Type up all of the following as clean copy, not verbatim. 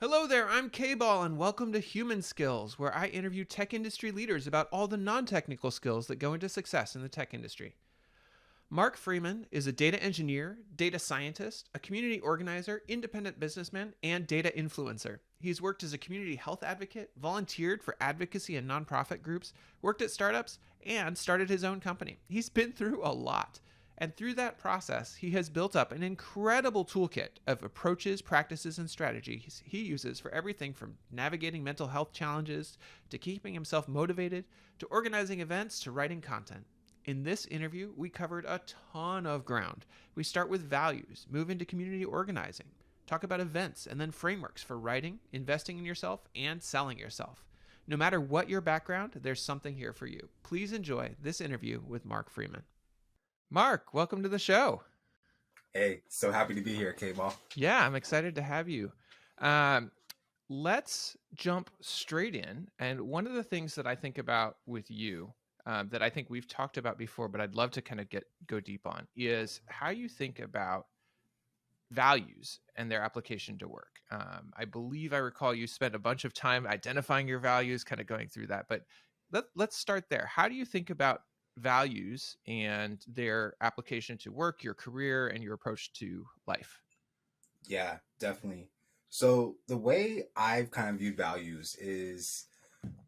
Hello there, I'm K-Ball, and welcome to Human Skills, where I interview tech industry leaders about all the non-technical skills that go into success in the tech industry. Mark Freeman is a data engineer, data scientist, a community organizer, independent businessman, and data influencer. He's worked as a community health advocate, volunteered for advocacy and nonprofit groups, worked at startups, and started his own company. He's been through a lot. And through that process, he has built up an incredible toolkit of approaches, practices, and strategies he uses for everything from navigating mental health challenges to keeping himself motivated to organizing events to writing content. In this interview, we covered a ton of ground. We start with values, move into community organizing, talk about events, and then frameworks for writing, investing in yourself, and selling yourself. No matter what your background, there's something here for you. Please enjoy this interview with Mark Freeman. Mark, welcome to the show. Hey, so happy to be here, K-Ball. Yeah, I'm excited to have you. Um, let's jump straight in. And one of the things that I think about with you that I think we've talked about before, but I'd love to kind of go deep on, is how you think about values and their application to work. I believe I recall you spent a bunch of time identifying your values, kind of going through that. But let's start there. How do you think about values and their application to work, your career, and your approach to life? Yeah, definitely. So the way I've kind of viewed values is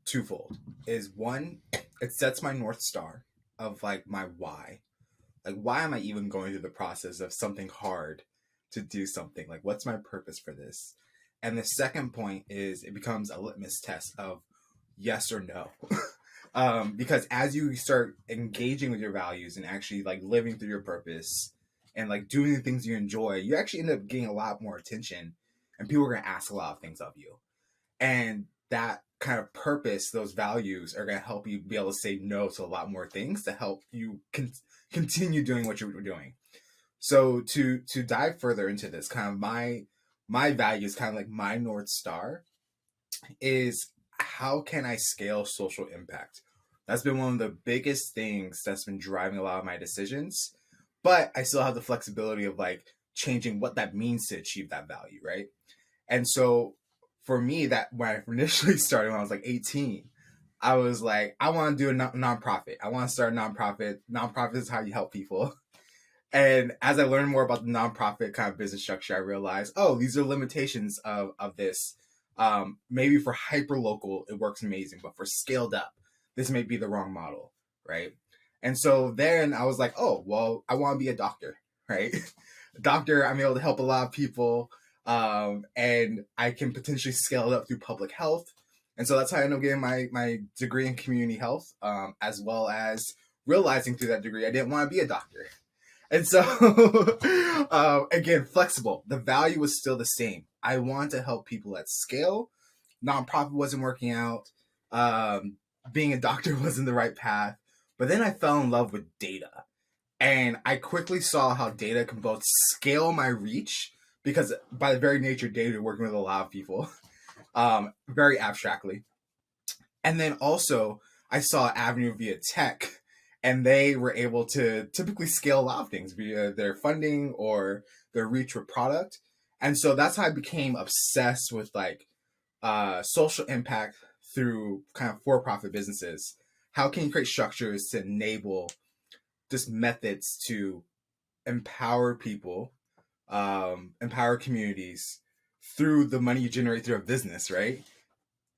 twofold. Is one, it sets my North Star of like my why. Like, why am I even going through the process of something hard to do something? Like, what's my purpose for this? And the second point is it becomes a litmus test of yes or no. Because as you start engaging with your values and actually like living through your purpose and like doing the things you enjoy, you actually end up getting a lot more attention and people are going to ask a lot of things of you. And that kind of purpose, those values are going to help you be able to say no to a lot more things to help you continue doing what you're doing. So to dive further into this, kind of my values, kind of like my North Star is how can I scale social impact? That's been one of the biggest things that's been driving a lot of my decisions. But I still have the flexibility of like changing what that means to achieve that value, right? And so for me, that when I initially started when I was like 18, I was like, I want to do a nonprofit. I want to start a nonprofit. Nonprofit is how you help people. And as I learned more about the nonprofit kind of business structure, I realized, oh, these are limitations of this. Maybe for hyper local, it works amazing, but for scaled up, this may be the wrong model, right? And so then I was like, oh, well, I want to be a doctor, right? A doctor, I'm able to help a lot of people, and I can potentially scale it up through public health. And so that's how I ended up getting my degree in community health, as well as realizing through that degree I didn't want to be a doctor. And so, again, flexible. The value was still the same. I want to help people at scale. Nonprofit wasn't working out. Being a doctor wasn't the right path. But then I fell in love with data. And I quickly saw how data can both scale my reach, because by the very nature, data working with a lot of people, very abstractly. And then also, I saw avenue via tech, and they were able to typically scale a lot of things via their funding or their reach with product. And so that's how I became obsessed with like social impact through kind of for-profit businesses. How can you create structures to enable just methods to empower people, empower communities through the money you generate through a business, right?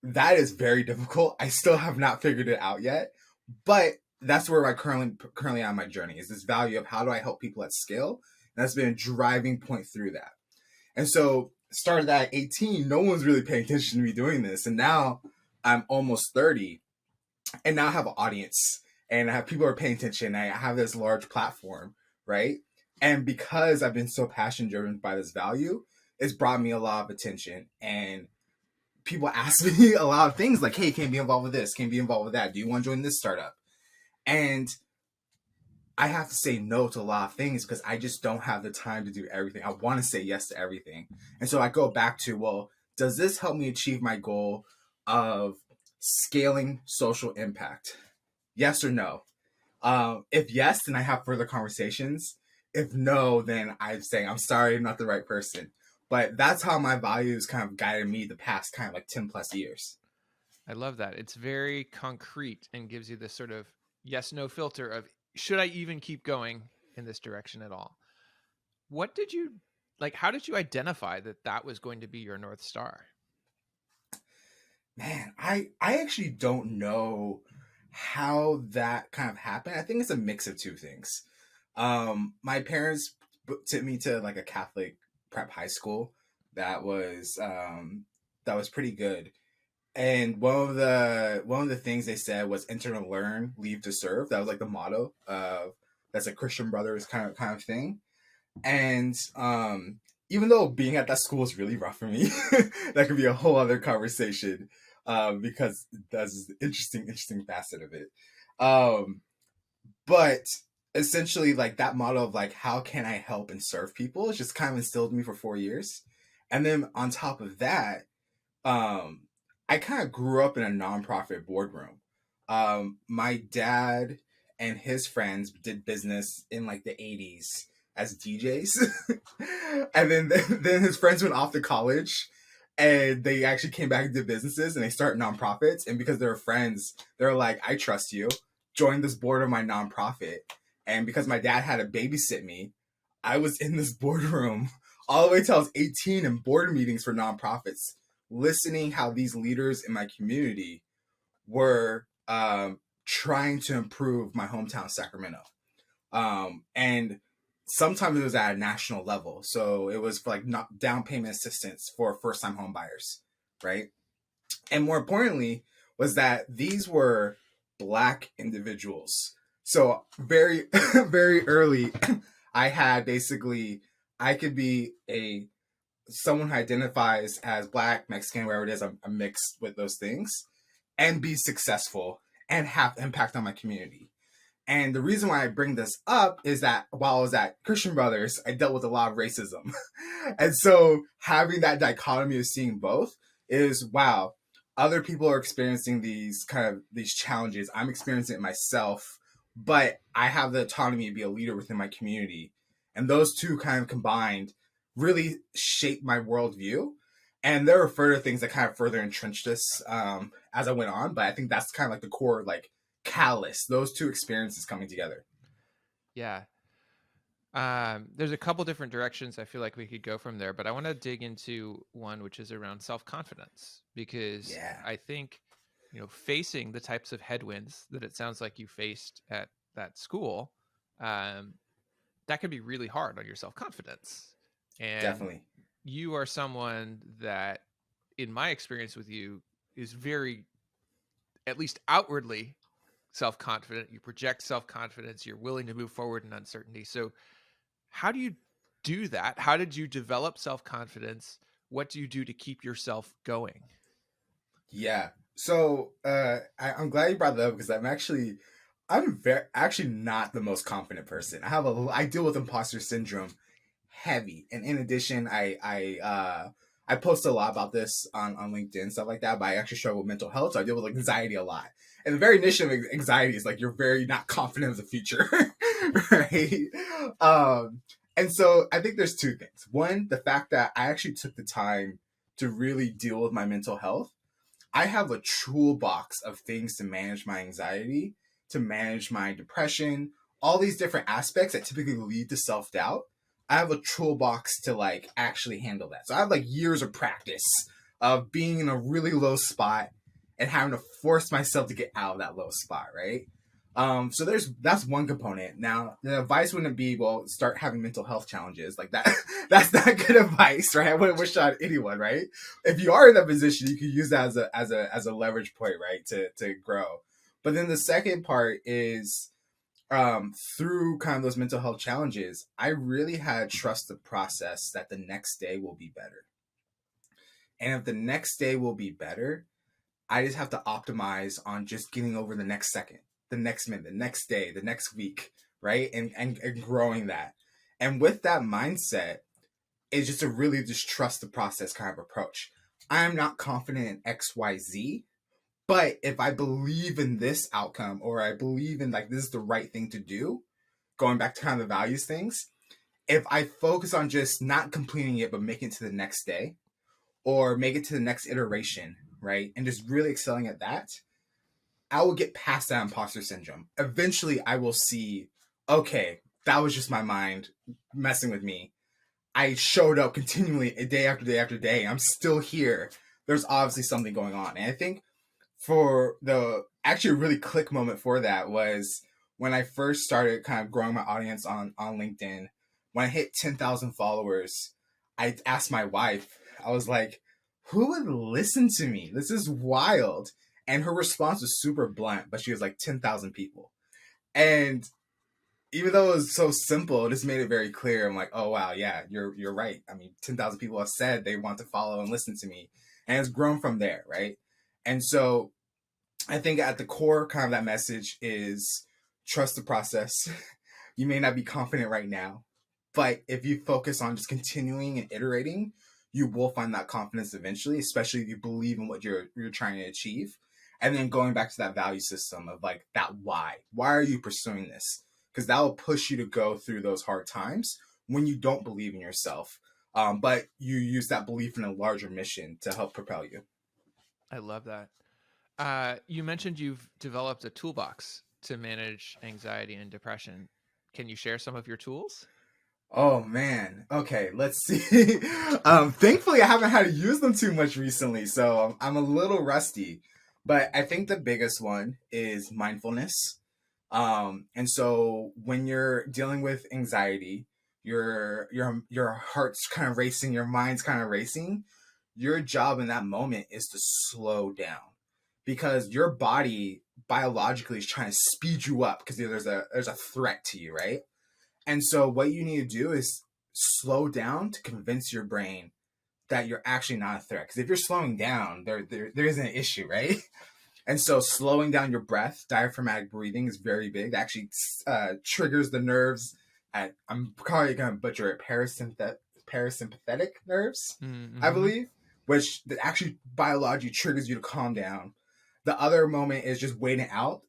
That is very difficult. I still have not figured it out yet, but that's where I currently on my journey is this value of how do I help people at scale, and that's been a driving point through that. And so started at 18, no one's really paying attention to me doing this, and now I'm almost 30, and now I have an audience, and I have people who are paying attention. I have this large platform, right? And because I've been so passion driven by this value, it's brought me a lot of attention, and people ask me a lot of things like, hey, can you be involved with this? Can you be involved with that? Do you want to join this startup? And I have to say no to a lot of things because I just don't have the time to do everything. I want to say yes to everything. And so I go back to, well, does this help me achieve my goal of scaling social impact? Yes or no? If yes, then I have further conversations. If no, then I'm saying, I'm sorry, I'm not the right person. But that's how my values kind of guided me the past kind of like 10 plus years. I love that. It's very concrete and gives you this sort of yes no filter of should I even keep going in this direction at all? What did you like? How did you identify that that was going to be your North Star? Man, I actually don't know how that kind of happened. I think it's a mix of two things. My parents took me to like a Catholic prep high school that was pretty good. And one of the things they said was enter to learn, leave to serve. That was like the motto of that's a Christian Brothers kind of thing. And even though being at that school is really rough for me, that could be a whole other conversation, because that's an interesting facet of it. Um, but essentially, like that model of like how can I help and serve people is just kind of instilled in me for 4 years. And then on top of that, um, I kind of grew up in a nonprofit boardroom. My dad and his friends did business in like the 80s as DJs. And then his friends went off to college and they actually came back and did businesses and they started nonprofits. And because they were friends, they're like, I trust you. Join this board of my nonprofit. And because my dad had to babysit me, I was in this boardroom all the way till I was 18 in board meetings for nonprofits, listening how these leaders in my community were trying to improve my hometown, Sacramento. And sometimes it was at a national level. So it was for like not down payment assistance for first time home buyers, right? And more importantly, was that these were Black individuals. So very, very early, I had basically, I could be a someone who identifies as Black, Mexican, wherever it is, I'm mixed with those things, and be successful and have impact on my community. And the reason why I bring this up is that while I was at Christian Brothers, I dealt with a lot of racism. And so having that dichotomy of seeing both is wow, other people are experiencing these kind of these challenges. I'm experiencing it myself, but I have the autonomy to be a leader within my community. And those two kind of combined really shaped my worldview. And there were further things that kind of further entrenched this as I went on. But I think that's kind of like the core, like, callous, those two experiences coming together. Yeah. There's a couple different directions I feel like we could go from there, but I want to dig into one which is around self-confidence because Yeah. I think, facing the types of headwinds that it sounds like you faced at that school, um, that can be really hard on your self-confidence. And Definitely. you are someone that, in my experience with you, is very, at least outwardly, self-confident. You project self-confidence. You're willing to move forward in uncertainty. So how do you do that? How did you develop self-confidence? What do you do to keep yourself going? Yeah. So I'm glad you brought that up because I'm very actually not the most confident person. I deal with imposter syndrome heavy, and in addition, I post a lot about this on LinkedIn and stuff like that. But I actually struggle with mental health, so I deal with like anxiety a lot. And the very niche of anxiety is like you're very not confident of the future, right? And so I think there's two things. One, the fact that I actually took the time to really deal with my mental health. I have a toolbox of things to manage my anxiety, to manage my depression, all these different aspects that typically lead to self doubt. I have a toolbox to like actually handle that. So I have like years of practice of being in a really low spot and having to force myself to get out of that low spot, right? So that's one component. Now the advice wouldn't be, well, start having mental health challenges like that. That's not good advice, right? I wouldn't wish that on anyone, right? If you are in that position, you can use that as a leverage point, right, to grow. But then the second part is through kind of those mental health challenges, I really had to trust the process that the next day will be better. And if the next day will be better, I just have to optimize on just getting over the next second, the next minute, the next day, the next week, right? And growing that. And with that mindset, it's just to really just trust the process kind of approach. I'm not confident in XYZ, but if I believe in this outcome or I believe in like this is the right thing to do, going back to kind of the values things, if I focus on just not completing it, but making it to the next day or make it to the next iteration, right? And just really excelling at that, I will get past that imposter syndrome. Eventually, I will see, okay, that was just my mind messing with me. I showed up continually day after day after day. I'm still here. There's obviously something going on. And I think for the actually a really click moment for that was when I first started kind of growing my audience on LinkedIn. When I hit 10,000 followers, I asked my wife, I was like, who would listen to me? This is wild. And her response was super blunt, but she was like 10,000 people. And even though it was so simple, it just made it very clear. I'm like, oh wow, yeah, you're right. I mean, 10,000 people have said they want to follow and listen to me, and it's grown from there, right? And so I think at the core, kind of that message is trust the process. You may not be confident right now, but if you focus on just continuing and iterating, you will find that confidence eventually, especially if you believe in what you're trying to achieve. And then going back to that value system of like that why. Why are you pursuing this? Because that will push you to go through those hard times when you don't believe in yourself. But you use that belief in a larger mission to help propel you. I love that. You mentioned you've developed a toolbox to manage anxiety and depression. Can you share some of your tools? Oh man. Okay, let's see. Thankfully, I haven't had to use them too much recently, so I'm a little rusty. But I think the biggest one is mindfulness. And so when you're dealing with anxiety, your heart's kind of racing, your mind's kind of racing. Your job in that moment is to slow down because your body biologically is trying to speed you up because there's a threat to you, right? And so what you need to do is slow down to convince your brain that you're actually not a threat. Because if you're slowing down, there isn't an issue, right? And so slowing down your breath, diaphragmatic breathing is very big. That actually triggers the nerves at, I'm probably going to butcher it, parasympathetic nerves, I Mm-hmm. believe, which actually biologically triggers you to calm down. The other moment is just waiting out.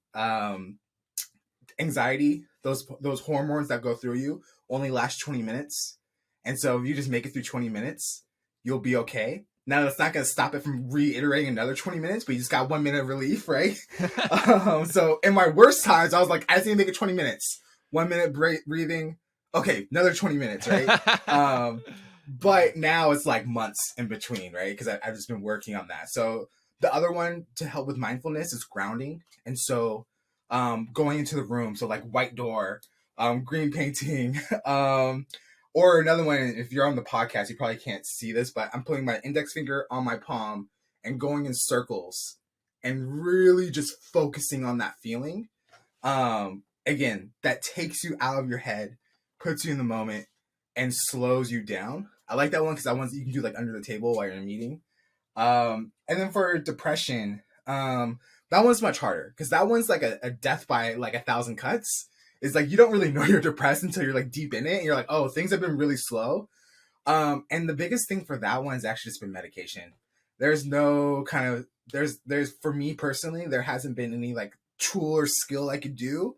Anxiety, those hormones that go through you only last 20 minutes. And so if you just make it through 20 minutes, you'll be okay. Now that's not going to stop it from reiterating another 20 minutes, but you just got 1 minute of relief, right? So in my worst times, I was like, I just need to make it 20 minutes. 1 minute breathing. Okay, another 20 minutes, right? But now it's like months in between, right? Because I've just been working on that. So the other one to help with mindfulness is grounding. And so going into the room, so like white door, green painting, or another one, if you're on the podcast, you probably can't see this, but I'm putting my index finger on my palm and going in circles and really just focusing on that feeling. Again, that takes you out of your head, puts you in the moment, and slows you down. I like that one because that one you can do like under the table while you're in a meeting. And then for depression, that one's much harder because that one's like a death by like 1,000 cuts. It's like you don't really know you're depressed until you're like deep in it and you're like, oh, things have been really slow. And the biggest thing for that one has actually just been medication. There's no kind of there's for me personally, there hasn't been any like tool or skill I could do.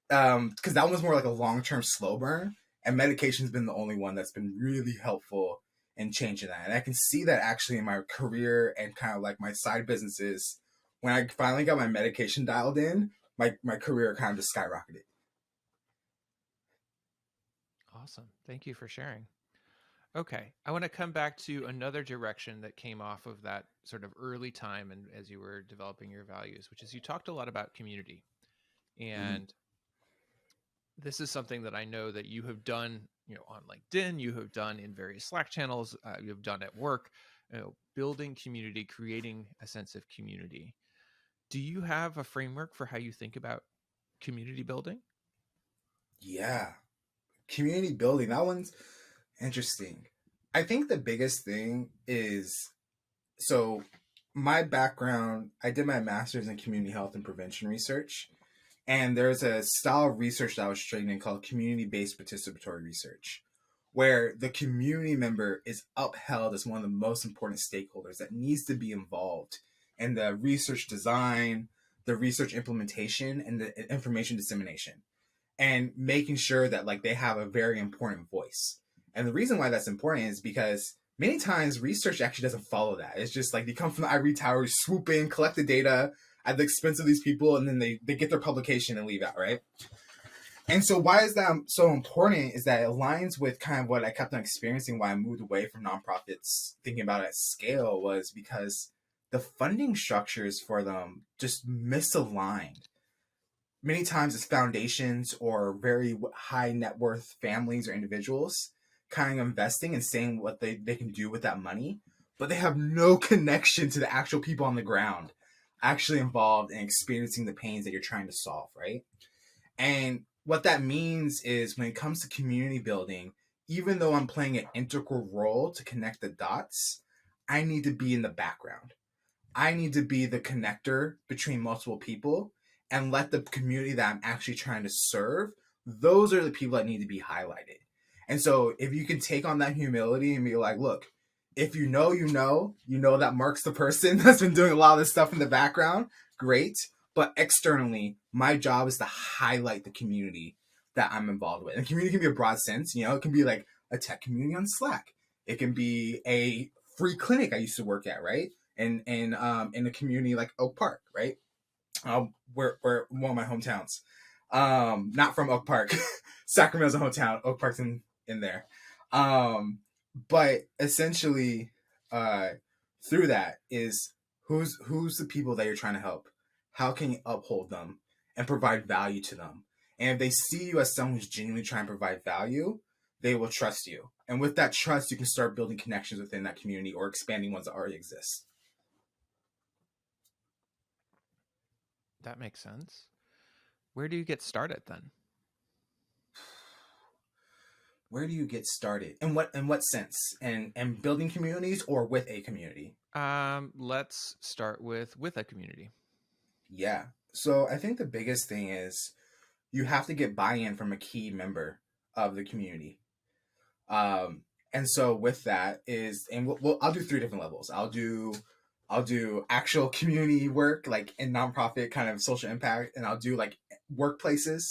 Because that one's more like a long-term slow burn, and medication's been the only one that's been really helpful in changing that. And I can see that actually in my career and kind of like my side businesses. When I finally got my medication dialed in, my career kind of just skyrocketed. Awesome. Thank you for sharing. Okay. I want to come back to another direction that came off of that sort of early time and as you were developing your values, which is you talked a lot about community. Mm-hmm. And this is something that I know that you have done, on LinkedIn, you have done in various Slack channels, you have done at work, building community, creating a sense of community. Do you have a framework for how you think about community building? Yeah, community building. That one's interesting. I think the biggest thing is so my background, I did my master's in community health and prevention research. And there's a style of research that I was trained in called community based participatory research, where the community member is upheld as one of the most important stakeholders that needs to be involved in the research design, the research implementation, and the information dissemination. and making sure that like they have a very important voice. And the reason why that's important is because many times research actually doesn't follow that. It's just like they come from the ivory tower, swoop in, collect the data at the expense of these people, and then they get their publication and leave out, right? And so why is that so important is that it aligns with kind of what I kept on experiencing why I moved away from nonprofits thinking about it at scale was because the funding structures for them just misaligned. Many times it's foundations or very high net worth families or individuals kind of investing and saying what they can do with that money, but they have no connection to the actual people on the ground actually involved in experiencing the pains that you're trying to solve, right? And what that means is when it comes to community building, even though I'm playing an integral role to connect the dots, I need to be in the background. I need to be the connector between multiple people and let the community that I'm actually trying to serve, those are the people that need to be highlighted. And so if you can take on that humility and be like, look, if you know that Mark's the person that's been doing a lot of this stuff in the background, great. But externally, my job is to highlight the community that I'm involved with. And community can be a broad sense, it can be like a tech community on Slack. It can be a free clinic I used to work at, right? In a community like Oak Park, right? Where one of my hometowns. Not from Oak Park. Sacramento's a hometown. Oak Park's in there. But essentially, through that is who's the people that you're trying to help? How can you uphold them and provide value to them? And if they see you as someone who's genuinely trying to provide value, they will trust you. And with that trust, you can start building connections within that community or expanding ones that already exist. That makes sense. Where do you get started then? Where do you get started? In what sense? And building communities or with a community? Let's start with a community. Yeah. So I think the biggest thing is you have to get buy-in from a key member of the community. And so with that is, and I'll do three different levels. I'll do actual community work, like in nonprofit kind of social impact, and I'll do like workplaces,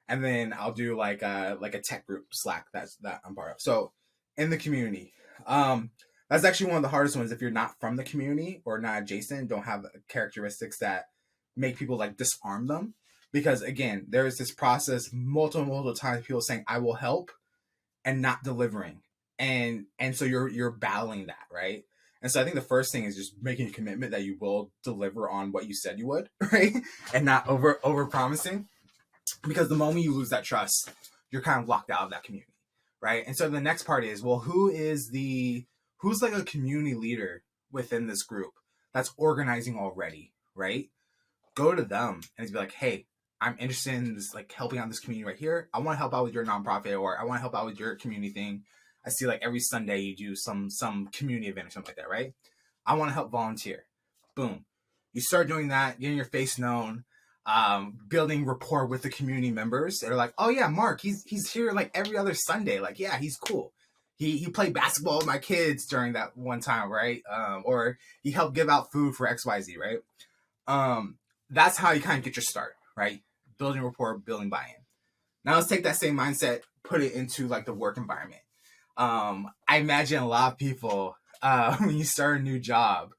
and then I'll do like a tech group Slack that I'm part of. So in the community, that's actually one of the hardest ones if you're not from the community or not adjacent, don't have characteristics that make people like disarm them. Because again, there is this process multiple times people saying I will help and not delivering. And so you're battling that, right? And so I think the first thing is just making a commitment that you will deliver on what you said you would, right? And not over promising. Because the moment you lose that trust, you're kind of locked out of that community, right? And so the next part is, well, who's like a community leader within this group that's organizing already, right? Go to them and be like, hey, I'm interested in this, like helping out this community right here. I want to help out with your nonprofit, or I want to help out with your community thing. I see like every Sunday you do some community event or something like that, right? I want to help volunteer. Boom. You start doing that, getting your face known, building rapport with the community members. They're like, oh yeah, Mark, he's here like every other Sunday. Like, yeah, he's cool. He played basketball with my kids during that one time, right? Or he helped give out food for XYZ, right? That's how you kind of get your start, right? Building rapport, building buy-in. Now let's take that same mindset, put it into like the work environment. I imagine a lot of people, when you start a new job,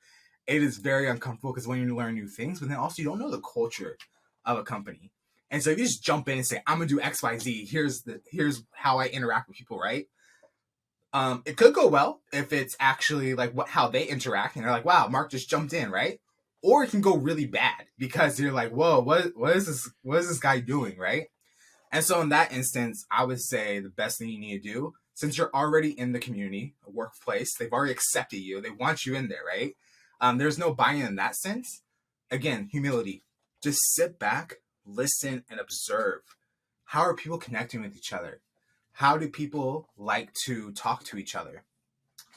it is very uncomfortable because when you learn new things, but then also you don't know the culture of a company. And so if you just jump in and say, I'm gonna do XYZ, here's how I interact with people, right? It could go well if it's actually like how they interact and they're like, wow, Mark just jumped in, right? Or it can go really bad because you're like, whoa, what is this guy doing, right? And so in that instance, I would say the best thing you need to do, since you're already in the community, a workplace, they've already accepted you, they want you in there, right? There's no buy-in in that sense. Again, humility. Just sit back, listen, and observe. How are people connecting with each other? How do people like to talk to each other?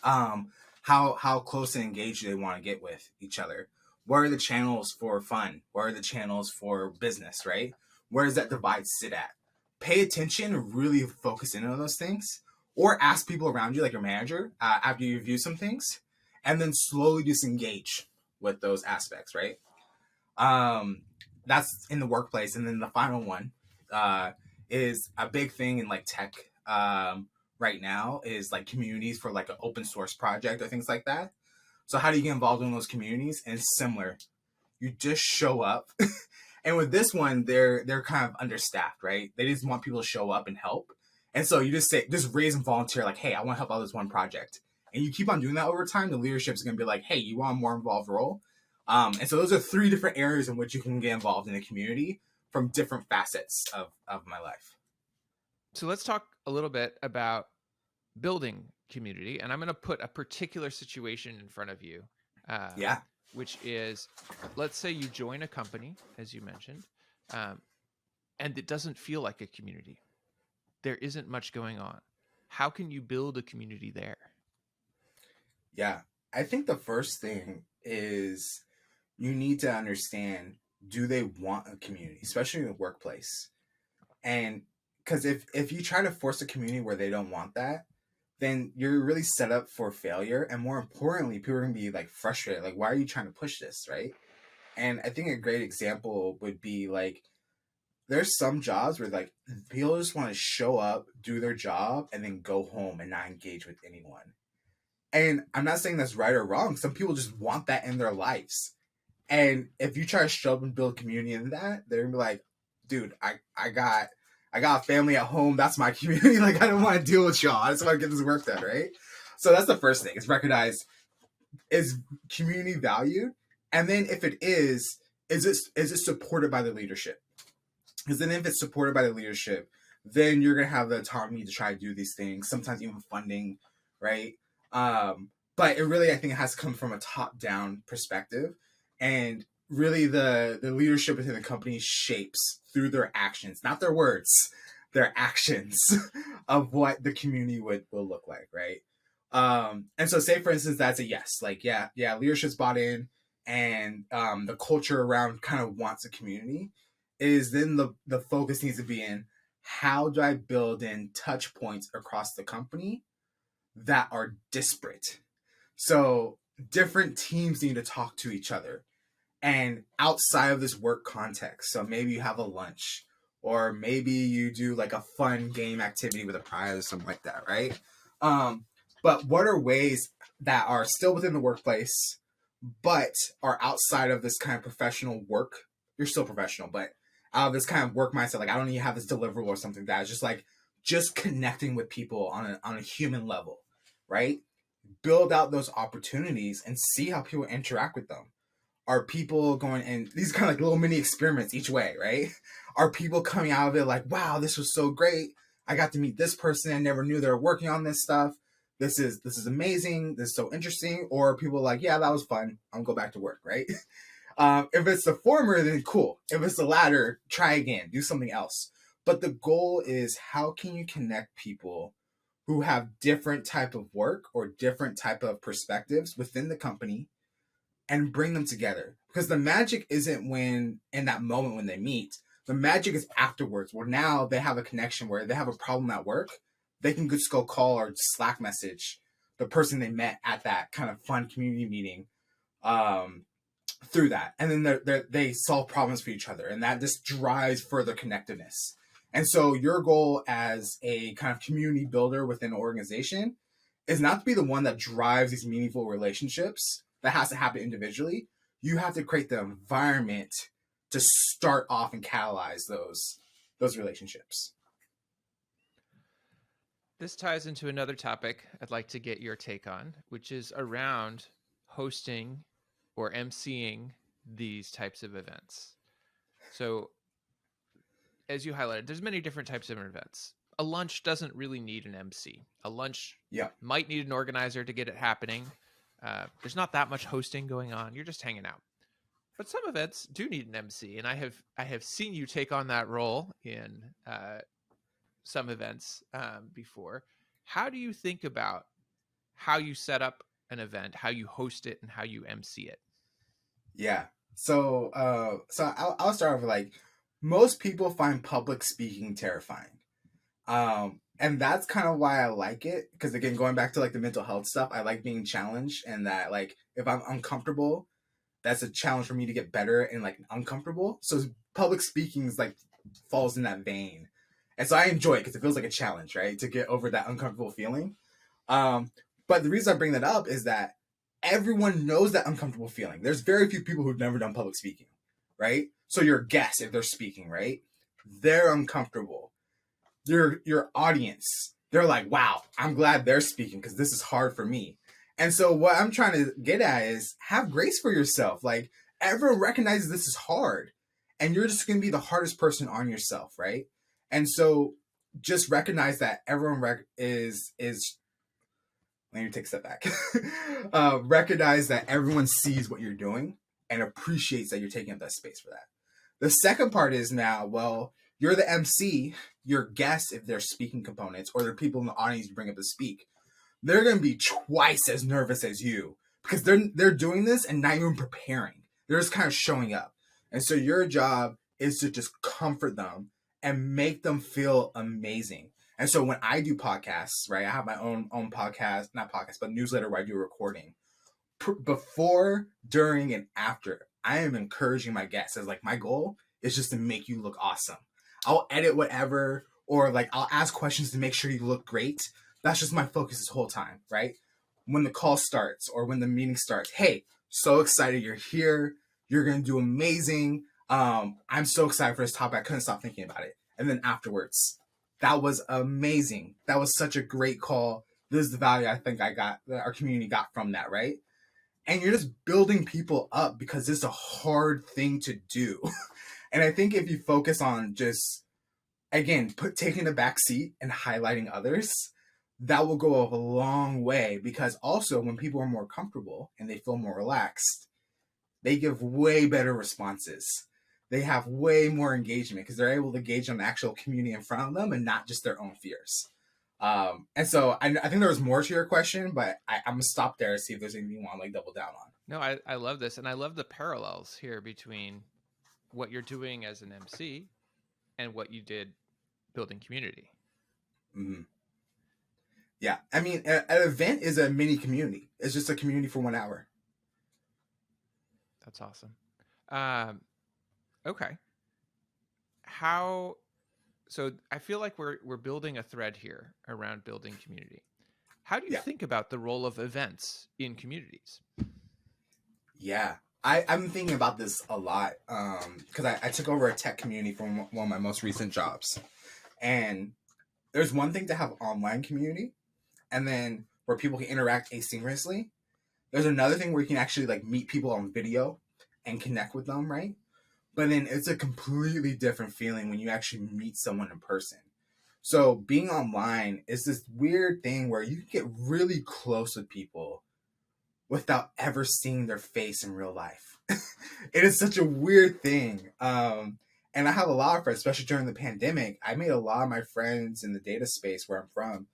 How close and engaged do they want to get with each other? Where are the channels for fun? Where are the channels for business, right? Where does that divide sit at? Pay attention, really focus in on those things, or ask people around you, like your manager, after you review some things, and then slowly disengage with those aspects, right? That's in the workplace. And then the final one is a big thing in like tech right now is like communities for like an open source project or things like that. So how do you get involved in those communities? And it's similar. You just show up. And with this one, they're kind of understaffed, right? They just want people to show up and help. And so you just raise and volunteer, like, hey, I want to help out this one project. And you keep on doing that over time, the leadership is going to be like, hey, you want a more involved role? And so those are three different areas in which you can get involved in a community from different facets of my life. So let's talk a little bit about building community. And I'm going to put a particular situation in front of you. Yeah. Which is, let's say you join a company, as you mentioned, and it doesn't feel like a community. There isn't much going on. How can you build a community there? Yeah. I think the first thing is you need to understand, do they want a community, especially in the workplace? And because if you try to force a community where they don't want that, then you're really set up for failure. And more importantly, people are going to be like frustrated. Like, why are you trying to push this? Right. And I think a great example would be like, there's some jobs where like people just want to show up, do their job, and then go home and not engage with anyone. And I'm not saying that's right or wrong. Some people just want that in their lives. And if you try to show up and build community in that, they're gonna be like, dude, I got a family at home. That's my community. Like, I don't want to deal with y'all. I just want to get this work done, right? So that's the first thing. Is recognize, is community valued? And then if it is it supported by the leadership? Because then if it's supported by the leadership, then you're gonna have the autonomy to try to do these things. Sometimes even funding, right? But it really, I think, it has to come from a top-down perspective, and really the leadership within the company shapes through their actions, not their words, their actions of what the community will look like, right? And so say for instance that's a yes, like yeah, leadership's bought in, and the culture around kind of wants a community, is then the focus needs to be in, how do I build in touch points across the company that are disparate? So different teams need to talk to each other and outside of this work context. So maybe you have a lunch, or maybe you do like a fun game activity with a prize or something like that, right? But what are ways that are still within the workplace, but are outside of this kind of professional work? You're still professional, but out of this kind of work mindset, like I don't need to have this deliverable or something like that. It's just like just connecting with people on a human level, right? Build out those opportunities and see how people interact with them. Are people going, and these kind of like little mini experiments each way, right? Are people coming out of it like, wow, this was so great. I got to meet this person. I never knew they were working on this stuff. This is amazing. This is so interesting. Or are people like, yeah, that was fun. I'll go back to work, right? If it's the former, then cool. If it's the latter, try again, do something else. But the goal is, how can you connect people who have different type of work or different type of perspectives within the company and bring them together? Because the magic isn't when in that moment when they meet. The magic is afterwards, where now they have a connection, where they have a problem at work, they can just go call or Slack message the person they met at that kind of fun community meeting, through that, and then they solve problems for each other, and that just drives further connectiveness. And so your goal as a kind of community builder within an organization is not to be the one that drives these meaningful relationships. That has to happen individually. You have to create the environment to start off and catalyze those relationships. This ties into another topic I'd like to get your take on, which is around hosting or emceeing these types of events. So, as you highlighted, there's many different types of events. A lunch doesn't really need an MC. A lunch might need an organizer to get it happening. There's not that much hosting going on. You're just hanging out. But some events do need an MC, and I have seen you take on that role in some events before. How do you think about how you set up an event, how you host it, and how you MC it? Yeah. So I'll start off with, like, most people find public speaking terrifying. And that's kind of why I like it. Because again, going back to like the mental health stuff, I like being challenged, and that like if I'm uncomfortable, that's a challenge for me to get better and like uncomfortable. So public speaking is like falls in that vein. And so I enjoy it because it feels like a challenge, right? To get over that uncomfortable feeling. Um, but the reason I bring that up is that everyone knows that uncomfortable feeling. There's very few people who've never done public speaking, right? So your guests, if they're speaking, right? They're uncomfortable. Your audience, they're like, wow, I'm glad they're speaking because this is hard for me. And so what I'm trying to get at is have grace for yourself. Like everyone recognizes this is hard and you're just going to be the hardest person on yourself, right? And so just recognize that everyone is let me take a step back. Recognize that everyone sees what you're doing and appreciates that you're taking up that space for that. The second part is now, well, you're the MC, your guests, if they're speaking components or they're people in the audience you bring up to speak, they're going to be twice as nervous as you because they're doing this and not even preparing. They're just kind of showing up. And so your job is to just comfort them and make them feel amazing. And so when I do podcasts, right, I have my own podcast, not podcast, but newsletter where I do a recording. Before, during, and after, I am encouraging my guests as like my goal is just to make you look awesome. I'll edit whatever, or like I'll ask questions to make sure you look great. That's just my focus this whole time, right? When the call starts or when the meeting starts, hey, so excited you're here. You're going to do amazing. I'm so excited for this topic. I couldn't stop thinking about it. And then afterwards, that was amazing. That was such a great call. This is the value I think I got, that our community got from that, right? And you're just building people up because it's a hard thing to do. And I think if you focus on just, again, taking a back seat and highlighting others, that will go a long way because also when people are more comfortable and they feel more relaxed, they give way better responses. They have way more engagement because they're able to gauge on the actual community in front of them and not just their own fears. And so I think there was more to your question, but I'm gonna stop there and see if there's anything you want to like double down on. No, I love this. And I love the parallels here between what you're doing as an MC and what you did building community. Mm-hmm. Yeah. I mean, an event is a mini community. It's just a community for 1 hour. That's awesome. Okay. So I feel like we're building a thread here around building community. How do you think about the role of events in communities? Yeah, I'm thinking about this a lot because I took over a tech community from one of my most recent jobs. And there's one thing to have online community and then where people can interact asynchronously. There's another thing where you can actually like meet people on video and connect with them, right? But then it's a completely different feeling when you actually meet someone in person. So being online is this weird thing where you can get really close with people without ever seeing their face in real life. It is such a weird thing. And I have a lot of friends, especially during the pandemic. I made a lot of my friends in the data space where I'm from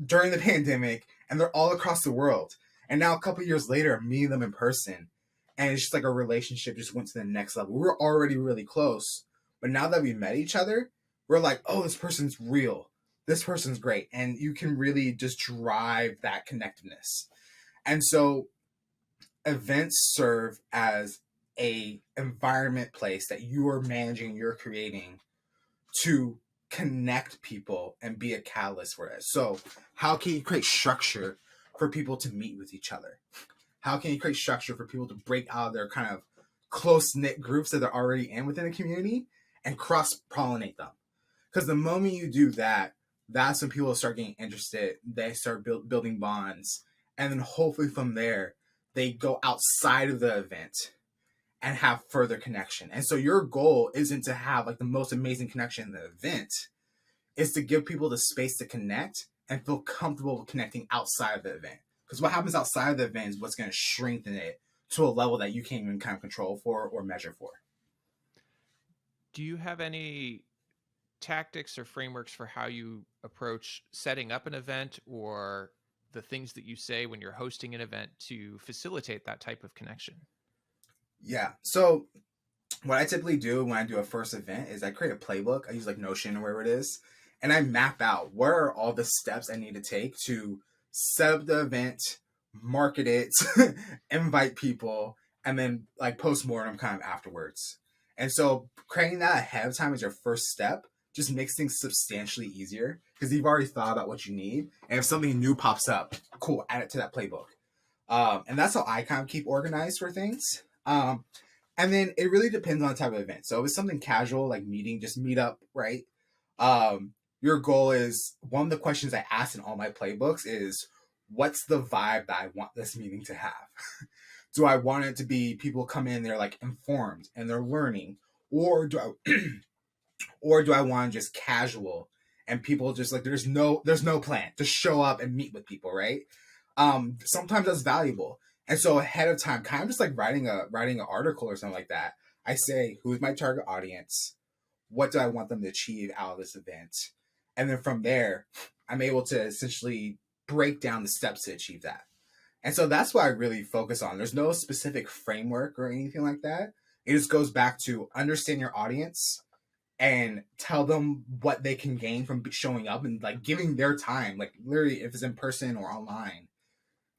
during the pandemic, and they're all across the world. And now a couple of years later, I'm meeting them in person. And it's just like our relationship just went to the next level. We were already really close. But now that we met each other, we're like, oh, this person's real. This person's great. And you can really just drive that connectedness. And so events serve as a environment place that you are managing, you're creating to connect people and be a catalyst for it. So how can you create structure for people to meet with each other? How can you create structure for people to break out of their kind of close-knit groups that they're already in within a community and cross-pollinate them? Because the moment you do that, that's when people start getting interested. They start building bonds. And then hopefully from there, they go outside of the event and have further connection. And so your goal isn't to have like the most amazing connection in the event. It's to give people the space to connect and feel comfortable connecting outside of the event. Because what happens outside of the event is what's going to strengthen it to a level that you can't even kind of control for or measure for. Do you have any tactics or frameworks for how you approach setting up an event or the things that you say when you're hosting an event to facilitate that type of connection? Yeah. So what I typically do when I do a first event is I create a playbook. I use like Notion or wherever it is. And I map out what are all the steps I need to take to set up the event, market it, invite people, and then like post-mortem kind of afterwards. And so creating that ahead of time is your first step just makes things substantially easier because you've already thought about what you need. And if something new pops up, cool, add it to that playbook. And that's how I kind of keep organized for things. And then it really depends on the type of event. So if it's something casual, like meeting, just meet up, right? Your goal is, one of the questions I ask in all my playbooks is, what's the vibe that I want this meeting to have? Do I want it to be people come in, they're like informed and they're learning, or do I want just casual and people just like there's no plan, just show up and meet with people, right? Sometimes that's valuable. And so ahead of time, kind of just like writing an article or something like that, I say, who's my target audience? What do I want them to achieve out of this event? And then from there, I'm able to essentially break down the steps to achieve that. And so that's what I really focus on. There's no specific framework or anything like that. It just goes back to understand your audience and tell them what they can gain from showing up and like giving their time. Like literally, if it's in person or online,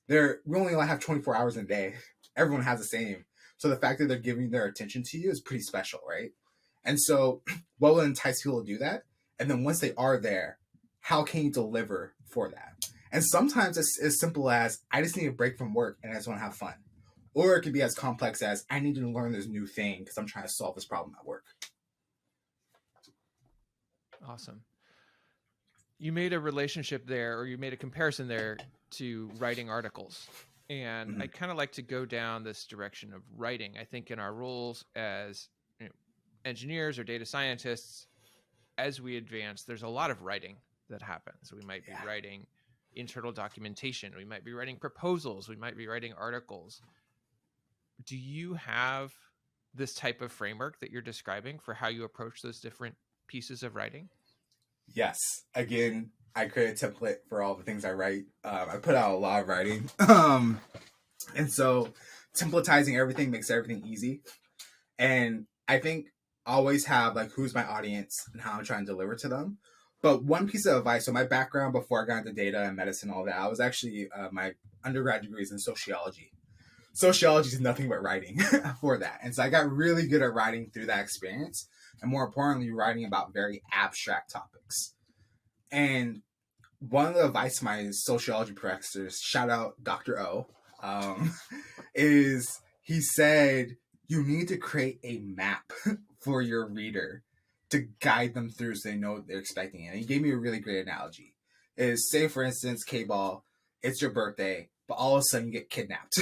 we only have 24 hours in a day. Everyone has the same. So the fact that they're giving their attention to you is pretty special, right? And so what will entice people to do that? And then once they are there, how can you deliver for that? And sometimes it's as simple as, I just need a break from work and I just want to have fun. Or it could be as complex as, I need to learn this new thing because I'm trying to solve this problem at work. Awesome. You made a relationship there, or you made a comparison there to writing articles. And I'd kind of like to go down this direction of writing. I think in our roles as engineers or data scientists, as we advance, there's a lot of writing that happens. We might be writing internal documentation. We might be writing proposals. We might be writing articles. Do you have this type of framework that you're describing for how you approach those different pieces of writing? Yes. Again, I create a template for all the things I write. I put out a lot of writing. And so templatizing everything makes everything easy. And I think I always have like, who's my audience and how I'm trying to deliver to them. But one piece of advice, so my background before I got into data and medicine, all that, I was actually, my undergrad degree is in sociology. Sociology is nothing but writing for that. And so I got really good at writing through that experience. And more importantly, writing about very abstract topics. And one of the advice my sociology professors, shout out Dr. O, is he said, you need to create a map for your reader to guide them through so they know what they're expecting. And he gave me a really great analogy. Is, say, for instance, K-Ball, it's your birthday, but all of a sudden you get kidnapped.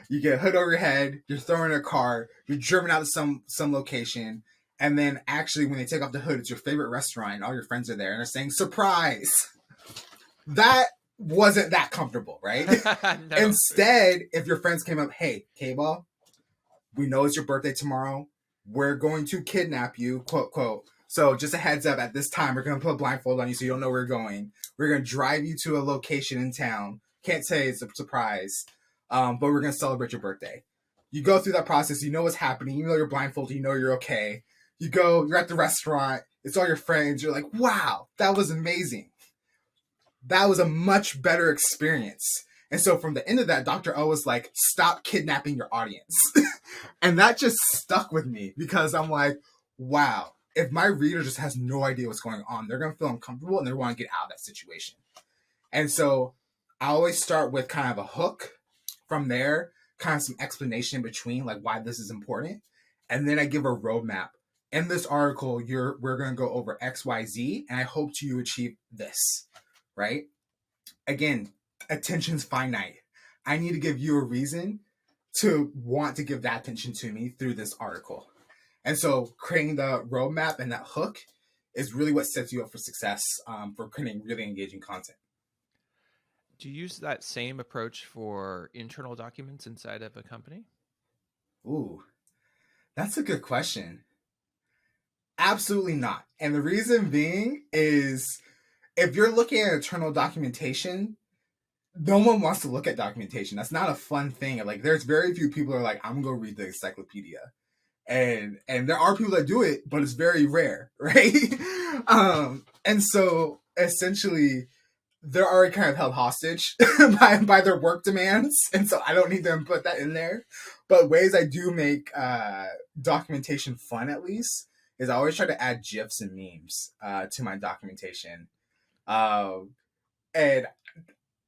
You get a hood over your head, you're thrown in a car, you're driven out to some location, and then actually when they take off the hood, it's your favorite restaurant and all your friends are there and they're saying, surprise! That wasn't that comfortable, right? No. Instead, if your friends came up, hey, K-Ball, we know it's your birthday tomorrow. We're going to kidnap you, quote, quote. So just a heads up, at this time, we're going to put a blindfold on you so you don't know where we're going. We're going to drive you to a location in town. Can't say it's a surprise, but we're going to celebrate your birthday. You go through that process. You know what's happening. You know you're blindfolded. You know you're okay. You're at the restaurant. It's all your friends. You're like, wow, that was amazing. That was a much better experience. And so from the end of that, Dr. O was like, stop kidnapping your audience. And that just stuck with me because I'm like, wow, if my reader just has no idea what's going on, they're going to feel uncomfortable and they want to get out of that situation. And so I always start with kind of a hook. From there, kind of some explanation in between, like why this is important. And then I give a roadmap. In this article, we're going to go over X, Y, Z, and I hope you achieve this, right? Again, attention's finite. I need to give you a reason to want to give that attention to me through this article. And so creating the roadmap and that hook is really what sets you up for success for creating really engaging content. Do you use that same approach for internal documents inside of a company? Ooh, that's a good question. Absolutely not. And the reason being is if you're looking at internal documentation, no one wants to look at documentation. That's not a fun thing. Like there's very few people who are like, I'm going to read the encyclopedia. And there are people that do it, but it's very rare, right? And so essentially they're already kind of held hostage by their work demands. And so I don't need them to put that in there. But ways I do make documentation fun, at least, is I always try to add GIFs and memes to my documentation. Um, and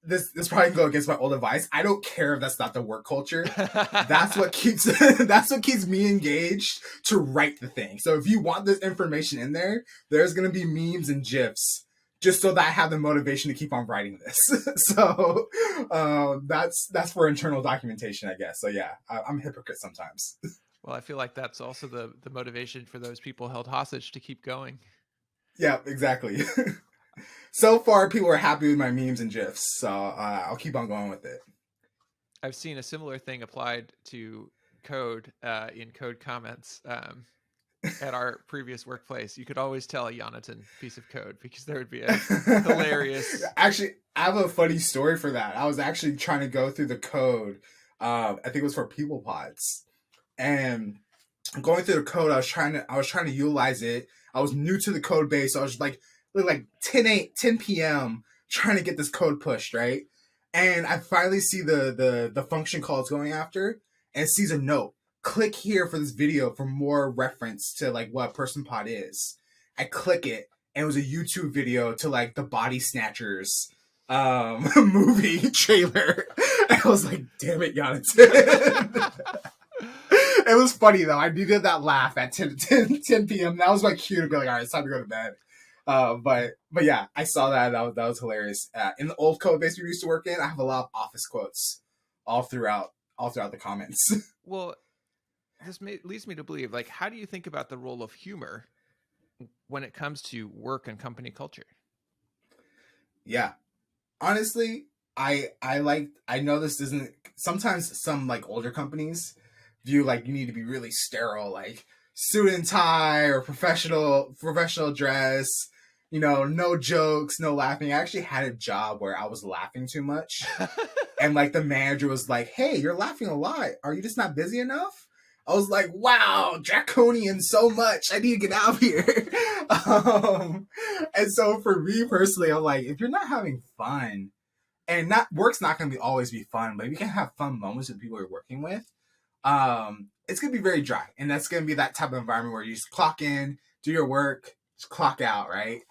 this probably can go against my old advice. I don't care if that's not the work culture. That's what keeps that's what keeps me engaged to write the thing. So if you want this information in there, there's gonna be memes and GIFs just so that I have the motivation to keep on writing this. So that's for internal documentation, I guess. So yeah, I'm a hypocrite sometimes. Well, I feel like that's also the motivation for those people held hostage to keep going. Yeah, exactly. So far, people are happy with my memes and GIFs, so I'll keep on going with it. I've seen a similar thing applied to code in code comments at our previous workplace. You could always tell a Jonathan piece of code because there would be a hilarious. Actually, I have a funny story for that. I was actually trying to go through the code. I think it was for People Pods, and going through the code, I was trying to utilize it. I was new to the code base, so I was like 10 p.m. trying to get this code pushed, right? And I finally see the function call it's going after, and it sees a note. Click here for this video for more reference to like what Person Pod is. I click it, and it was a YouTube video to like the Body Snatchers movie trailer. And I was like, damn it, Jonathan. It was funny though. I needed that laugh at 10 p.m. That was my cue to be like, all right, it's time to go to bed. But yeah, I saw that. That was hilarious. In the old code base we used to work in, I have a lot of office quotes all throughout the comments. Well, this leads me to believe, like, how do you think about the role of humor when it comes to work and company culture? Yeah, honestly, I know this isn't. Sometimes some like older companies view like you need to be really sterile, like suit and tie or professional dress. You know, no jokes, no laughing. I actually had a job where I was laughing too much. And like the manager was like, hey, you're laughing a lot. Are you just not busy enough? I was like, wow, draconian so much. I need to get out of here. And so for me personally, I'm like, if you're not having fun, and not work's not going to be always be fun, but if you can have fun moments with people you're working with, it's going to be very dry. And that's going to be that type of environment where you just clock in, do your work, just clock out, right?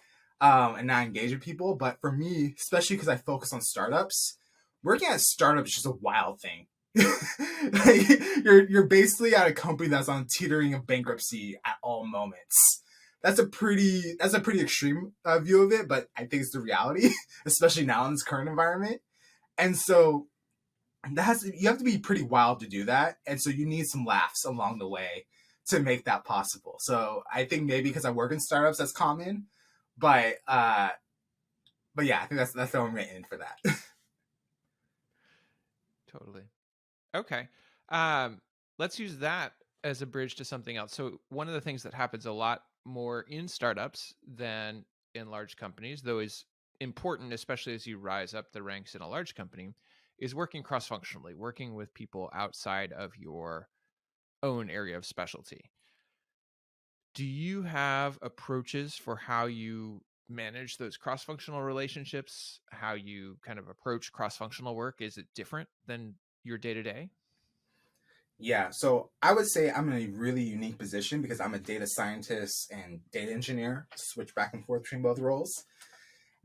And not engage with people. But for me, especially because I focus on startups, working at startups is just a wild thing. Like, you're basically at a company that's on teetering of bankruptcy at all moments. That's a pretty extreme view of it, but I think it's the reality, especially now in this current environment. And so you have to be pretty wild to do that, and so you need some laughs along the way to make that possible. So I think maybe because I work in startups, that's common, but yeah, I think that's the only way in for that. Totally. Okay. Let's use that as a bridge to something else. So one of the things that happens a lot more in startups than in large companies, though is important, especially as you rise up the ranks in a large company, is working cross-functionally, working with people outside of your own area of specialty. Do you have approaches for how you manage those cross-functional relationships, how you kind of approach cross-functional work? Is it different than your day-to-day? Yeah, so I would say I'm in a really unique position because I'm a data scientist and data engineer, switch back and forth between both roles.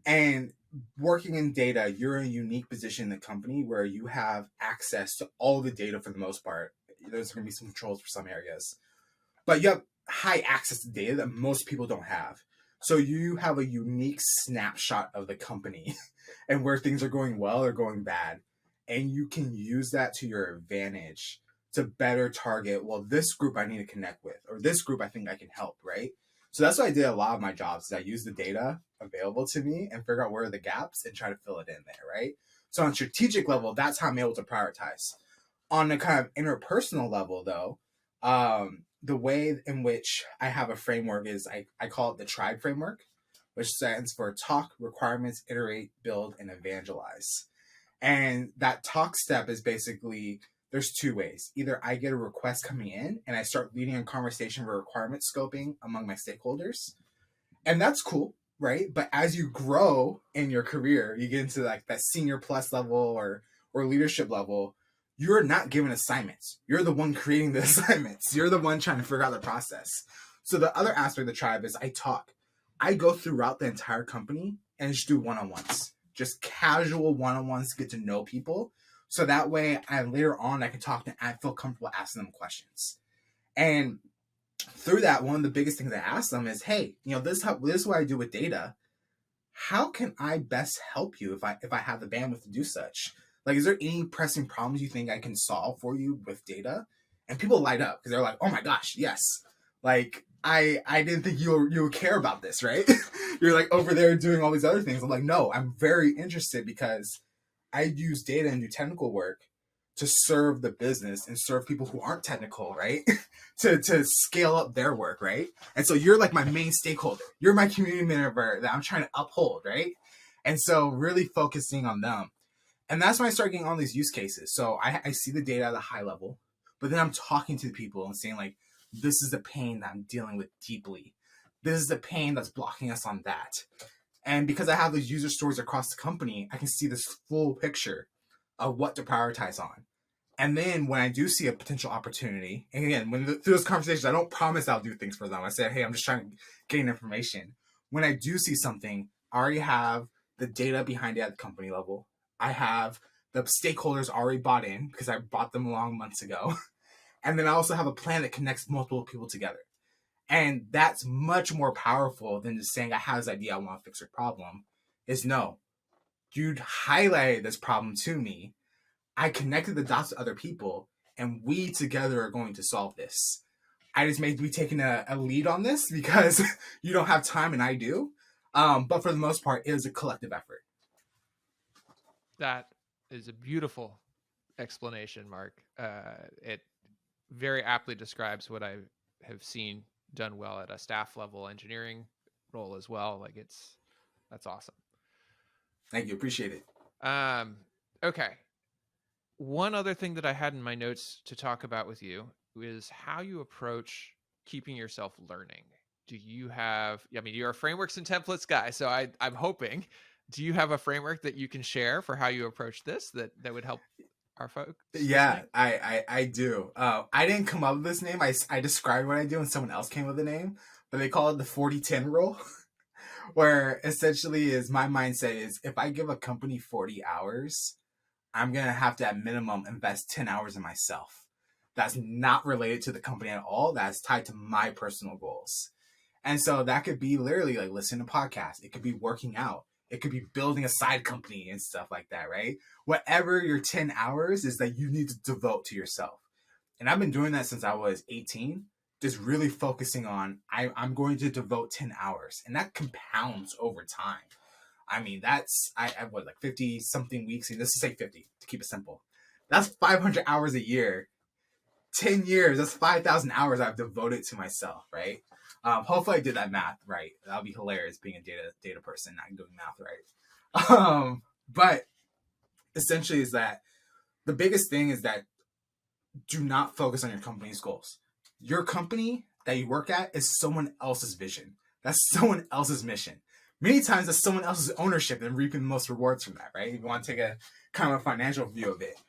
And working in data, you're in a unique position in the company where you have access to all the data for the most part. There's going to be some controls for some areas, but you have high access to data that most people don't have. So you have a unique snapshot of the company and where things are going well or going bad. And you can use that to your advantage to better target, well, this group I need to connect with, or this group I think I can help, right? So that's what I did a lot of my jobs, is I use the data available to me and figure out where are the gaps and try to fill it in there, right? So on a strategic level, that's how I'm able to prioritize. On a kind of interpersonal level, though, the way in which I have a framework is I call it the TRIBE framework, which stands for talk, requirements, iterate, build, and evangelize. And that talk step is basically, there's two ways. Either I get a request coming in and I start leading a conversation for requirement scoping among my stakeholders. And that's cool, right? But as you grow in your career, you get into like that senior plus level or leadership level, you're not given assignments. You're the one creating the assignments. You're the one trying to figure out the process. So the other aspect of the tribe is I talk. I go throughout the entire company and just do one-on-ones, just casual one-on-ones to get to know people. So that way, later on I can talk to and feel comfortable asking them questions. And through that, one of the biggest things I ask them is, "Hey, this is what I do with data. How can I best help you if I have the bandwidth to do such? Like, is there any pressing problems you think I can solve for you with data?" And people light up because they're like, "Oh my gosh, yes! Like, I didn't think you would care about this, right? You're like over there doing all these other things." I'm like, "No, I'm very interested because I use data and do technical work to serve the business and serve people who aren't technical, right? to scale up their work, right? And so you're like my main stakeholder. You're my community member that I'm trying to uphold, right? And so really focusing on them. And that's when I start getting on these use cases. So I see the data at a high level, but then I'm talking to the people and saying, like, this is the pain that I'm dealing with deeply. This is the pain that's blocking us on that. And because I have those user stories across the company, I can see this full picture of what to prioritize on. And then when I do see a potential opportunity, and again, through those conversations, I don't promise I'll do things for them. I say, "Hey, I'm just trying to gain information." When I do see something, I already have the data behind it at the company level. I have the stakeholders already bought in because I brought them along months ago. And then I also have a plan that connects multiple people together. And that's much more powerful than just saying, "I have this idea, I want to fix your problem." Is no, you'd highlighted this problem to me. I connected the dots to other people, and we together are going to solve this. I just may be taking a lead on this because you don't have time and I do. But for the most part, it is a collective effort. That is a beautiful explanation, Mark. It very aptly describes what I have seen done well at a staff level engineering role as well. Like that's awesome. Thank you. Appreciate it. Okay. One other thing that I had in my notes to talk about with you is how you approach keeping yourself learning. Do you have, I mean, you're a frameworks and templates guy, so I'm hoping, do you have a framework that you can share for how you approach this that would help our folks? Yeah, I do. I didn't come up with this name. I described what I do and someone else came up with the name, but they call it the 40-10 rule, where essentially is my mindset is if I give a company 40 hours, I'm going to have to at minimum invest 10 hours in myself. That's not related to the company at all. That's tied to my personal goals. And so that could be literally like listening to podcasts. It could be working out. It could be building a side company and stuff like that, right? Whatever your 10 hours is that you need to devote to yourself. And I've been doing that since I was 18, just really focusing on I'm going to devote 10 hours. And that compounds over time. I mean, that's, I what, like 50 something weeks. Let's just say 50 to keep it simple. That's 500 hours a year. 10 years, that's 5,000 hours I've devoted to myself, right? Hopefully I did that math right. That'll be hilarious being a data person, not doing math right. But essentially is that the biggest thing is that do not focus on your company's goals. Your company that you work at is someone else's vision. That's someone else's mission. Many times that's someone else's ownership and reaping the most rewards from that, right? If you want to take a kind of a financial view of it.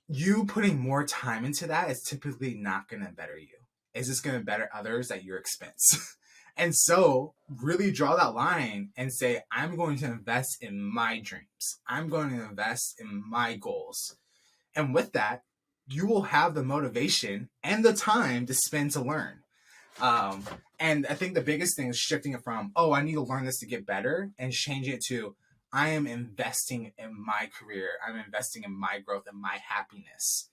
You putting more time into that is typically not going to better you. It's just going to better others at your expense. And so really draw that line and say, I'm going to invest in my dreams. I'm going to invest in my goals. And with that, you will have the motivation and the time to spend to learn. And I think the biggest thing is shifting it from, oh, I need to learn this to get better, and changing it to, I am investing in my career. I'm investing in my growth and my happiness.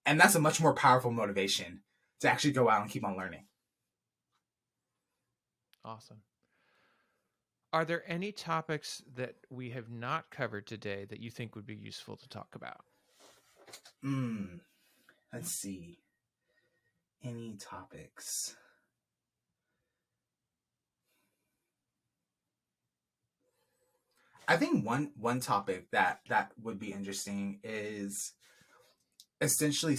And that's a much more powerful motivation to actually go out and keep on learning. Awesome. Are there any topics that we have not covered today that you think would be useful to talk about? Let's see. Any topics? I think one topic that would be interesting is essentially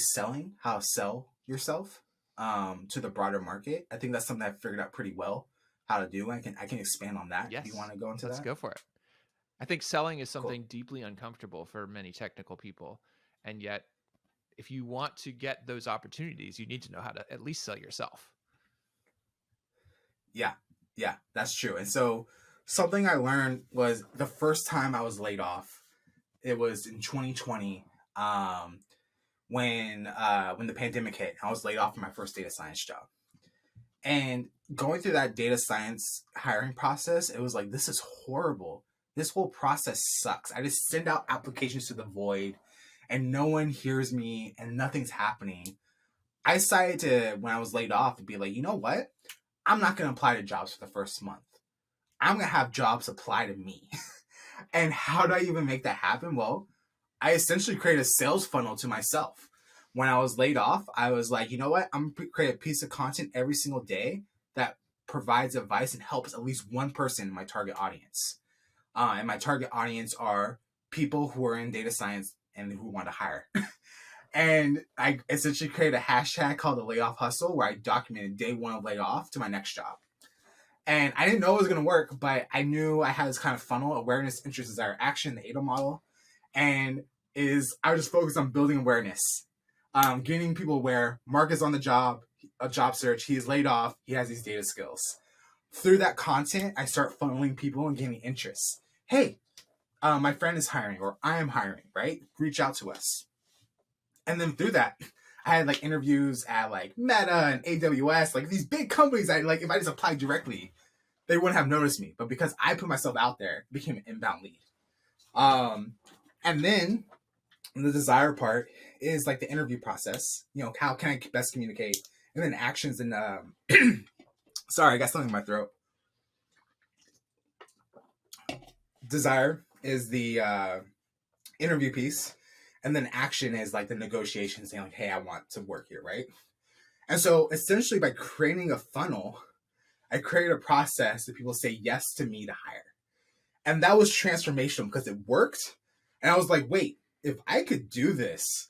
how to sell yourself to the broader market. I think that's something I've figured out pretty well how to do. I can expand on that. Yes. If you want to go into Let's that. Go for it. I think selling is something Cool. deeply uncomfortable for many technical people. And yet, if you want to get those opportunities, you need to know how to at least sell yourself. Yeah, yeah, that's true. And so something I learned was the first time I was laid off. It was in 2020, um, when the pandemic hit. I was laid off from my first data science job, and going through that data science hiring process, it was like, this is horrible. This whole process sucks. I just send out applications to the void, and no one hears me, and nothing's happening. I decided to, when I was laid off, to be like, you know what? I'm not going to apply to jobs for the first month. I'm going to have jobs apply to me. And how do I even make that happen? Well, I essentially created a sales funnel to myself. When I was laid off, I was like, you know what? I'm going to create a piece of content every single day that provides advice and helps at least one person in my target audience. And my target audience are people who are in data science and who want to hire. And I essentially created a hashtag called the layoff hustle, where I documented day one of layoff to my next job. And I didn't know it was going to work, but I knew I had this kind of funnel: awareness, interest, desire, action, the ADO model. And I was just focused on building awareness, getting people aware. Mark is on the job, a job search. He is laid off. He has these data skills. Through that content, I start funneling people and getting interest. Hey, my friend is hiring, or I am hiring, right? Reach out to us. And then through that, I had like interviews at like Meta and AWS, like these big companies. I like, if I just applied directly, they wouldn't have noticed me. But because I put myself out there, it became an inbound lead. Um, and then the desire part is like the interview process. You know, how can I best communicate? And then actions and sorry, I got something in my throat. Desire is the interview piece, and then action is like the negotiation, saying like, hey, I want to work here, right? And so essentially, by creating a funnel, I created a process that people say yes to me to hire. And that was transformational because it worked. And I was like, wait, if I could do this,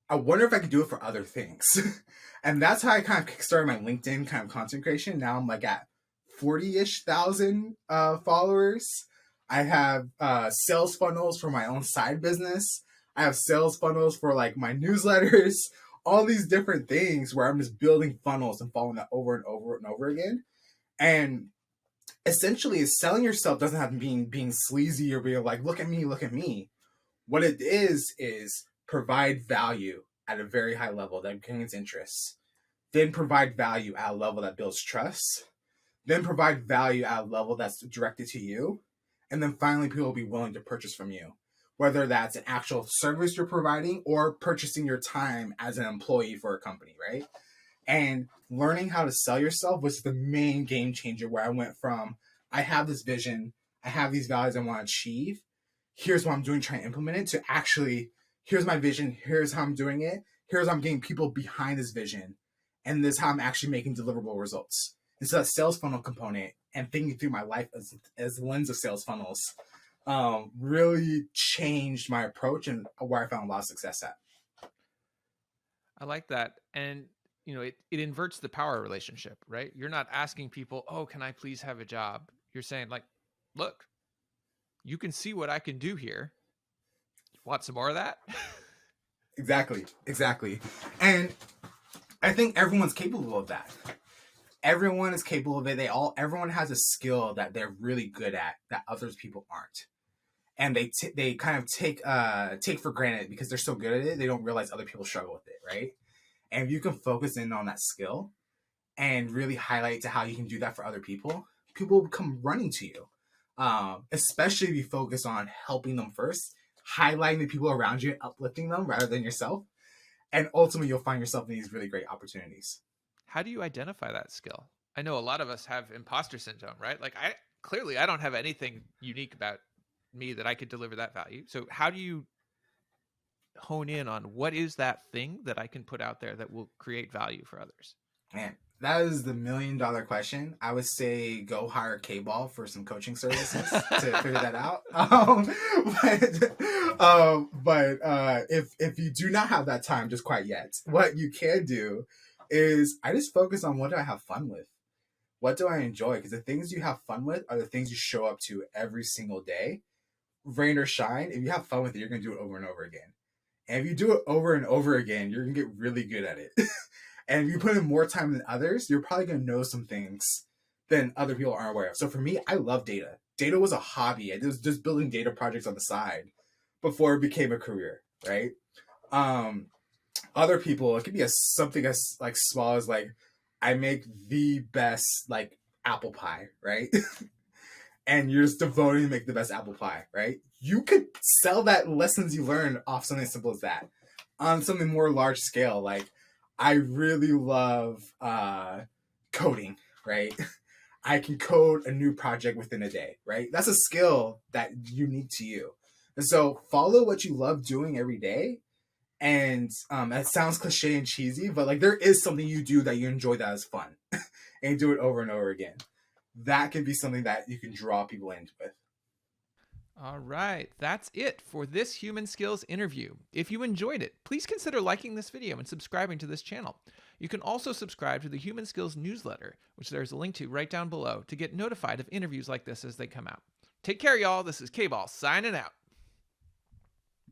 I wonder if I could do it for other things. And that's how I kind of started my LinkedIn kind of content creation. Now I'm like at 40-ish thousand followers. I have sales funnels for my own side business. I have sales funnels for like my newsletters, all these different things where I'm just building funnels and following that over and over and over again. And essentially, selling yourself doesn't have to be being sleazy or being like, look at me, look at me. What it is provide value at a very high level that gains interest, then provide value at a level that builds trust, then provide value at a level that's directed to you, and then finally people will be willing to purchase from you, whether that's an actual service you're providing or purchasing your time as an employee for a company, right? And learning how to sell yourself was the main game changer, where I went from, I have this vision, I have these values I want to achieve, here's what I'm doing, trying to implement it, to actually, here's my vision, here's how I'm doing it, here's how I'm getting people behind this vision, and this is how I'm actually making deliverable results. And so that sales funnel component and thinking through my life as the lens of sales funnels really changed my approach and where I found a lot of success at. I like that. And it inverts the power relationship, right? You're not asking people, oh, can I please have a job? You're saying like, look, you can see what I can do here. Want some more of that? Exactly. And I think everyone's capable of that. Everyone is capable of it. Everyone has a skill that they're really good at that others people aren't. And they kind of take for granted because they're so good at it, they don't realize other people struggle with it, right? And if you can focus in on that skill and really highlight to how you can do that for other people, people will come running to you. Especially if you focus on helping them first, highlighting the people around you, uplifting them rather than yourself. And ultimately, you'll find yourself in these really great opportunities. How do you identify that skill? I know a lot of us have imposter syndrome, right? Like I don't have anything unique about me that I could deliver that value. So how do you hone in on what is that thing that I can put out there that will create value for others? Man, that is the $1,000,000 question. I would say go hire K-Ball for some coaching services to figure that out. But if you do not have that time just quite yet, what you can do is I just focus on what do I have fun with? What do I enjoy? Because the things you have fun with are the things you show up to every single day. Rain or shine, if you have fun with it, you're going to do it over and over again. And if you do it over and over again, you're going to get really good at it. And if you put in more time than others, you're probably going to know some things than other people aren't aware of. So for me, I love data. Data was a hobby. I was just building data projects on the side before it became a career, right? Um, Other people, it could be something as like small as like I make the best like apple pie, right? And you're just devoted to make the best apple pie, right? You could sell that lessons you learned off something as simple as that. On something more large scale, like I really love coding, right? I can code a new project within a day, right? That's a skill that unique to you. And so follow what you love doing every day. And it sounds cliche and cheesy, but like there is something you do that you enjoy that is fun, and you do it over and over again. That can be something that you can draw people into with. All right, that's it for this Human Skills interview. If you enjoyed it, please consider liking this video and subscribing to this channel. You can also subscribe to the Human Skills newsletter, which there's a link to right down below, to get notified of interviews like this as they come out. Take care, y'all. This is K-Ball signing out.